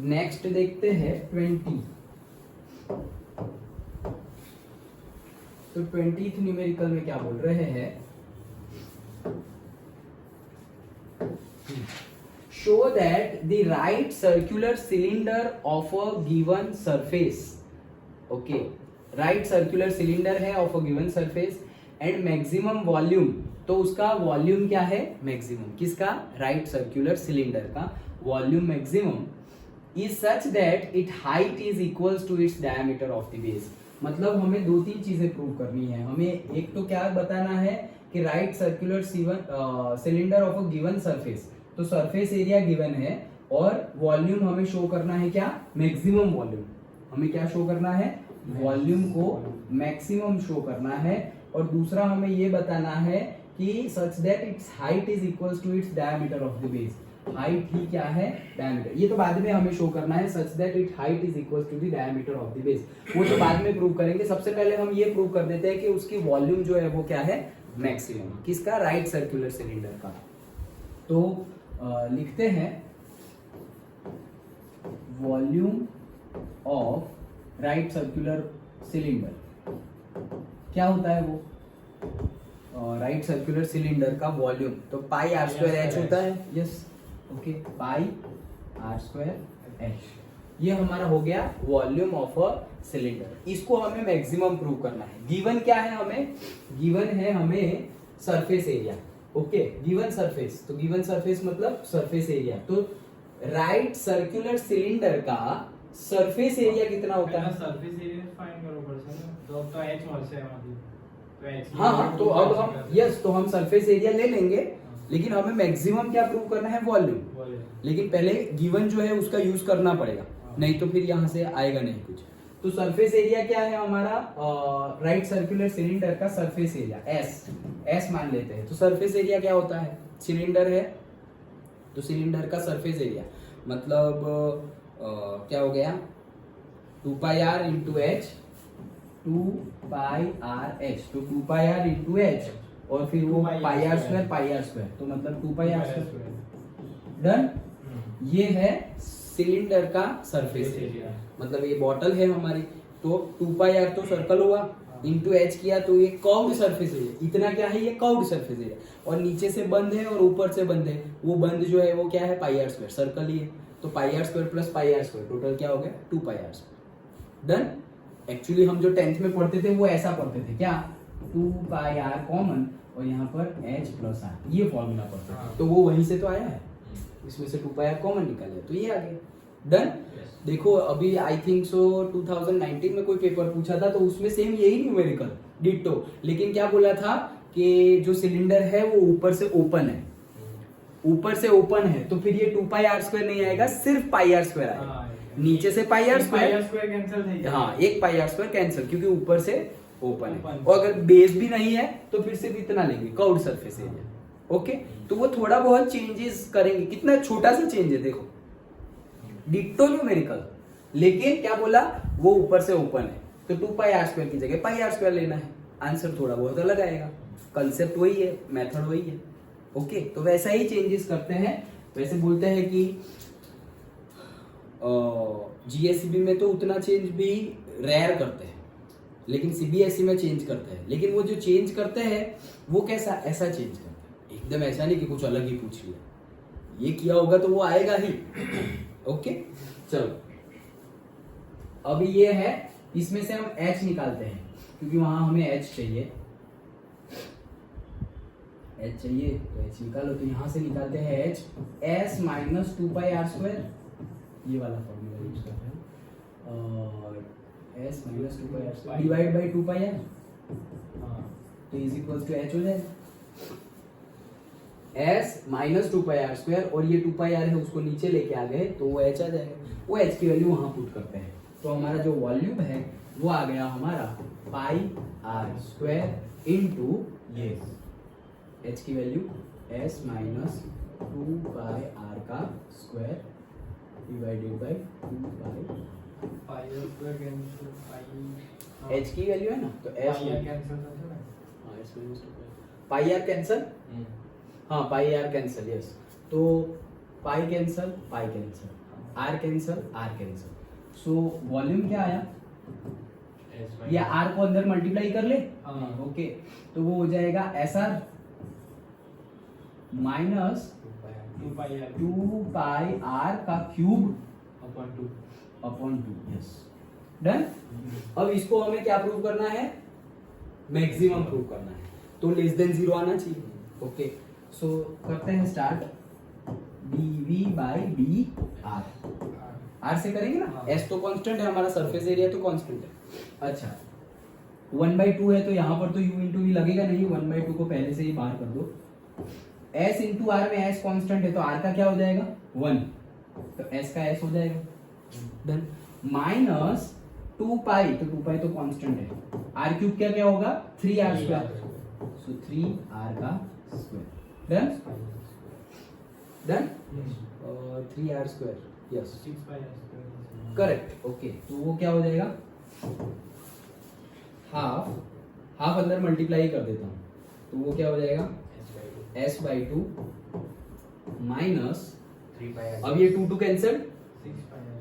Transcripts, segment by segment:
Next देखते हैं 20। तो 20th न्यूमेरिकल में क्या बोल रहे हैं, show that the right circular cylinder of a given surface, okay, right circular cylinder है of a given surface and maximum volume, तो उसका वॉल्यूम क्या है, मैक्सिमम, किसका, राइट सर्कुलर सिलेंडर का volume maximum is such that it height is equals to its diameter of the base. मतलब हमें दो तीन चीजें प्रूव करनी है। हमें एक तो क्या बताना है कि right circular cylinder of a given surface, तो सरफेस एरिया गिवन है और वॉल्यूम हमें शो करना है क्या, मैक्सिमम वॉल्यूम। हमें क्या शो करना है, वॉल्यूम को मैक्सिमम शो करना है। और दूसरा हमें ये बताना है कि such that its height is equals to its diameter of the base. Height ही क्या है, डायमीटर, ये तो बाद में हमें शो करना है, such that it height is equals to the diameter of the base, वो तो बाद में प्रूव करेंगे। सबसे पहले हम ये प्रूव कर देते हैं कि उसकी वॉल्यूम जो है वो क्या है, मैक्सिमम, किसका, राइट सर्कुलर सिलेंडर का। तो लिखते हैं volume of right circular cylinder, क्या होता है वो, राइट सर्कुलर सिलेंडर का वॉल्यूम, तो पाई आर स्क्वायर एच होता है, yes, okay, pi r square h. ये हमारा हो गया वॉल्यूम ऑफ अ सिलेंडर। इसको हमें मैक्सिमम प्रूव करना है। गिवन क्या है हमें, गिवन है हमें surface area, okay, given surface, तो गिवन सरफेस मतलब सरफेस एरिया। तो राइट सर्कुलर सिलेंडर का सरफेस एरिया कितना होता है, सरफेस एरिया फाइंड करो पर्सन, तो एच મળશે એમાંથી, तो एच। हाँ, तो अब हम यस, तो हम सरफेस एरिया ले लेंगे, लेकिन हमें मैक्सिमम क्या प्रूव करना है, वॉल्यूम। लेकिन पहले गिवन जो है उसका यूज करना पड़ेगा, नहीं तो फिर यहाँ से आएगा नहीं कुछ। तो सरफेस एरिया क्या है हमारा, राइट सर्कुलर सिलेंडर का सरफेस एरिया एस मान लेते हैं। तो सरफेस एरिया क्या होता है, सिलेंडर है तो सिलेंडर का सरफेस एरिया मतलब क्या हो गया, 2 pi r into h, 2 pi r h, तो 2 पाई आर इंटू एच और फिर वो पाई आर स्क्वायर, तो मतलब 2 पाई आर स्क्वायर। डन। ये है सिलेंडर का सरफेस एरिया, मतलब ये बॉटल है हमारी, तो 2 पाई आर तो सर्कल हुआ, इंटू एच किया तो ये कर्व्ड सरफेस एरिया, इतना क्या है, ये कर्व्ड सरफेस एरिया, और नीचे से बंद है और ऊपर से बंद है, वो बंद जो है वो क्या है, पाई आर स्क्वायर, सर्कल ही है, तो pi r square plus pi r square total क्या हो गया, 2 pi r square. Done. Actually हम जो 10th में पढ़ते थे वो ऐसा पढ़ते थे, क्या, 2 पाई आर कॉमन और यहाँ पर h प्लस आर, ये फॉर्मूला पढ़ते थे, तो वो वहीं से तो आया है, इसमें से 2 पाई आर कॉमन निकाले तो ये आ गया। डन। देखो अभी आई थिंक सो 2019 में कोई पेपर पूछा था तो उसमें सेम यही न्यूमेरिकल डिट्टो, लेकिन क्या बोला था कि जो सिलेंडर है वो ऊपर से ओपन है, ऊपर से ओपन है, तो फिर ये 2 पाई आर स्क्वायर नहीं आएगा, सिर्फ पाई आर स्क्वायर आएगा। नीचे से पाई आर स्क्वायर कैंसिल થઈ જાય, हाँ, एक पाई आर स्क्वायर कैंसिल, क्योंकि ऊपर से ओपन है, और अगर बेस भी नहीं है तो फिर सिर्फ इतना लेंगे, कर्व्ड सरफेस एरिया। ओके, तो वो थोड़ा बहुत चेंजेस करेंगे, कितना छोटा सा चेंज है, देखो डिट्टो न्यूमेरिकल, लेकिन क्या बोला, वो ऊपर से ओपन है, तो 2 पाई आर स्क्वायर की जगह पाई आर स्क्वायर लेना है, आंसर थोड़ा बहुत अलग आएगा, कंसेप्ट वही है, मेथड वही है। ओके, तो वैसा ही चेंजेस करते हैं। वैसे बोलते हैं कि जीएससीबी में तो उतना चेंज भी रेयर करते हैं, लेकिन सीबीएसई में चेंज करते हैं, लेकिन वो जो चेंज करते हैं वो कैसा, ऐसा चेंज करते हैं, एकदम ऐसा नहीं कि कुछ अलग ही पूछ लिया, ये किया होगा तो वो आएगा ही। ओके, चलो अभी ये है, इसमें से हम h निकालते हैं, क्योंकि वहां हमें h चाहिए, h चाहिए तो h निकालो, तो यहां से निकालते हैं h, s minus 2 pi r square, ये वाला फॉर्मूला यूज करते हैं, और s minus 2 pi r square divide by 2 pi r, तो इज इक्वल टू h हो जाएगा, s minus 2 pi r square, और ये 2 पाई आर है उसको नीचे लेके आ गए तो वो h आ जाएगा, वो h की वैल्यू वहां पुट करते हैं, तो हमारा जो वॉल्यूम है वो आ गया हमारा पाई आर स्क्वायर इंटू ये h की value s minus 2 pi r का square divided by 2 pi, pi r square cancel, pi h की वैल्यू है ना, तो s पाई आर कैंसिल करते हैं, हाँ, s minus 2 pi r cancel, हाँ पाई आर कैंसिल, यस, तो pi cancel, r cancel, so volume क्या आया, या आर को अंदर मल्टीप्लाई कर ले, ओके, तो वो हो जाएगा s r minus 2 pi r का क्यूब अपॉन 2, यस डन। अब इसको हमें क्या प्रूव करना है, मैक्सिमम प्रूव करना है, तो लेस देन 0 आना चाहिए, ओके। सो करते हैं start, dv by D R से करेंगे ना, s तो कांस्टेंट है हमारा, सरफेस एरिया तो कांस्टेंट है। अच्छा 1/2 है तो यहाँ पर तो u इंटू v लगेगा नहीं, 1/2 को पहले से ही बाहर कर दो। s इंटू आर में s कांस्टेंट है तो r का क्या हो जाएगा 1, तो s का s हो जाएगा डन, माइनस 2 पाई, तो 2 पाई तो कांस्टेंट है, r क्यूब क्या क्या होगा 3r स्क्वायर, सो 3r का square done done, 3r square, yes correct, okay. तो वो क्या हो जाएगा, हाफ अंदर मल्टीप्लाई कर देता हूँ, तो वो क्या हो जाएगा s/2 माइनस, अब ये 2 कैंसल,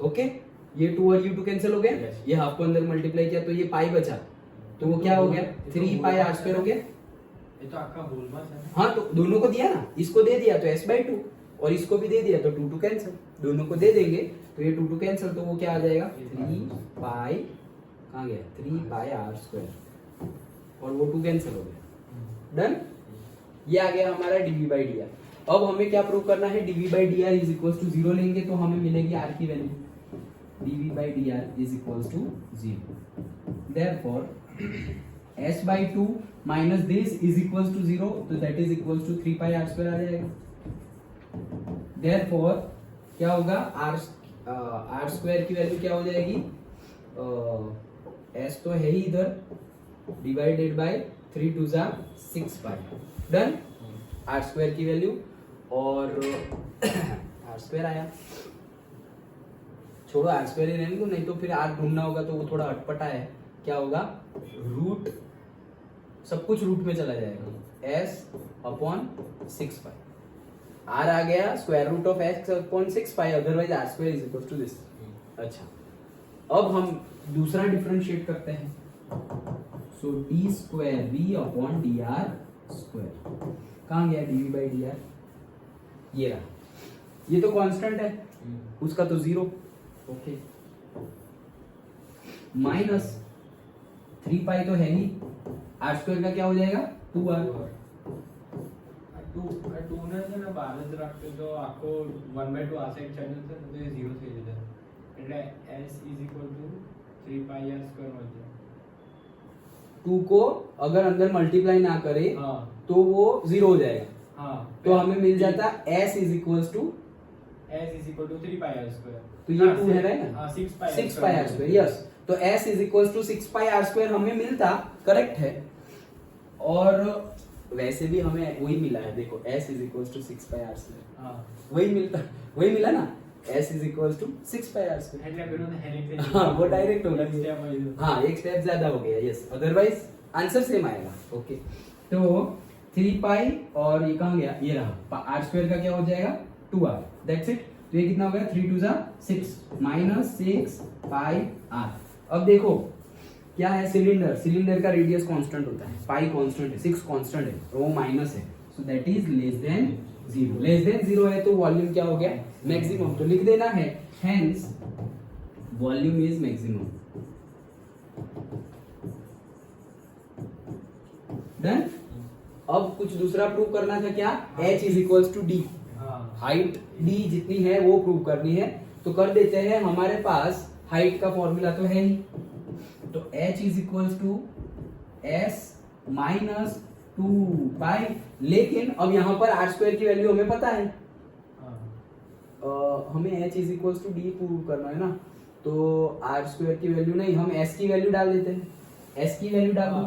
ओके, ये 2 और ये 2 कैंसिल हो गया, ये हाफ को अंदर मल्टीप्लाई किया तो ये पाई बचा, तो वो क्या हो गया 3 पाई r स्क्वायर हो गया, ये तो आपका होल मास है। हाँ तो दोनों को दिया ना, इसको दे दिया तो s/2 और इसको भी दे दिया तो 2 कैंसिल, दोनों को दे देंगे तो ये 2 कैंसिल, तो वो क्या आ जाएगा 3 पाई, कहाँ गया 3 पाई r स्क्वायर, और वो 2 कैंसिल हो गया डन। ये आ गया हमारा dv/dr। अब हमें क्या प्रूव करना है, dv/dr इज इक्वल्स टू 0 लेंगे तो हमें मिलेगी r की value, dv/dr is equals to 0, therefore s/2 minus this is equals to 0, तो that is equals to 3 pi r square आ जाएगा, देयरफॉर क्या होगा r स्क्वायर की वैल्यू क्या हो जाएगी, s तो है ही इधर, divided by 3 2 6 pi done, r square की वैल्यू, और r स्क्वायर आया, छोड़ो r स्क्वायर ही रहने दो, नहीं तो फिर r ढूंढना होगा तो वो थोड़ा अटपटा है, क्या होगा रूट, सब कुछ रूट में चला जाएगा, s अपॉन 6 पाई, r आ गया square root of x upon 6 pi, otherwise r square is equal to this. अच्छा अब हम दूसरा डिफरेंशिएट करते हैं, so d square v upon dr square, कहाँ गया dv/dr, ये रहा, ये तो कांस्टेंट है, उसका तो 0, ओके, माइनस 3 पाई तो है ही, r स्क्वायर का क्या हो जाएगा 2r, टू ने છે ને બહાર જ રાખતો તો આખો 1/2 આ સાઈડ ચાલે છે તો એ 0 થઈ જશે, એટલે s = 3 પાઈ r સ્ક્વેર हो जाए। 2 को अगर अंदर मल्टीप्लाई ना करे हाँ तो वो 0 हो जाएगा, हाँ तो हमें मिल जाता s is equals to, s = 3 pi r square, तो ये 2 है राइट ना, हाँ 6 पाई r स्क्वायर, यस, तो s is equals to 6 pi r square हमें मिलता, करेक्ट है, और वैसे भी हमें वही मिला है, देखो s is equals to 6 pi r square, हाँ वही मिला ना, s is equals to 6 pi r square, એટલે પેલું તો હેરિટેજ, हाँ वो डायरेक्ट हो Next step गया, है ये। हाँ एक स्टेप ज्यादा हो गया, यस, अदरवाइज आंसर सेम आएगा, ओके। तो 3 पाई और ये कहाँ गया, ये रहा, r स्क्वायर का क्या हो जाएगा 2r, दैट्स इट, तो ये कितना हो गया 3 2 6 माइनस 6 पाई r। अब देखो क्या है, सिलेंडर का रेडियस कांस्टेंट होता है, पाई कांस्टेंट है, 6 कांस्टेंट है, तो वो माइनस है, so that is less than 0, less than 0 है तो वॉल्यूम क्या हो गया मैक्सिमम, तो लिख देना है hence volume is maximum done. अब कुछ दूसरा प्रूव करना था, क्या h is equals to d, height d जितनी है वो प्रूव करनी है, तो कर देते हैं, हमारे पास हाइट का फॉर्मूला तो है ही, तो h is equals to s minus 2 pi, लेकिन अब यहाँ पर r स्क्वायर की वैल्यू हमें पता है, हमें h is equals to d prove करना है ना, तो r स्क्वायर की वैल्यू नहीं, हम s की वैल्यू डाल देते हैं, s की वैल्यू डाल दो,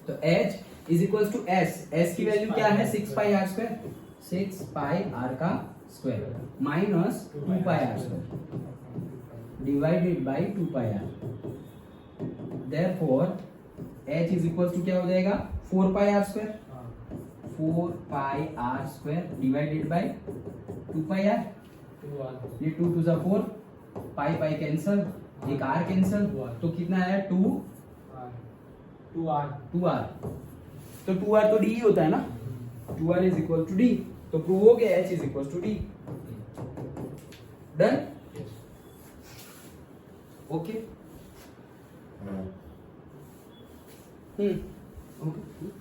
तो h is equals to s की वैल्यू क्या है 6 pi r square, 6 pi r का square minus 2 pi r square divided by 2 pi r, therefore h is equals to क्या हो जाएगा 4 pi r square, 4 pi r square divided by 2 pi r, 2 r ये 2 two 4, pi pi cancel, एक r cancel, तो कितना आया 2 r 2 r 2r, तो 2r तो d ही होता है ना, 2r is equal to d, तो प्रूव हो गया h is equal to d। Done, okay, okay.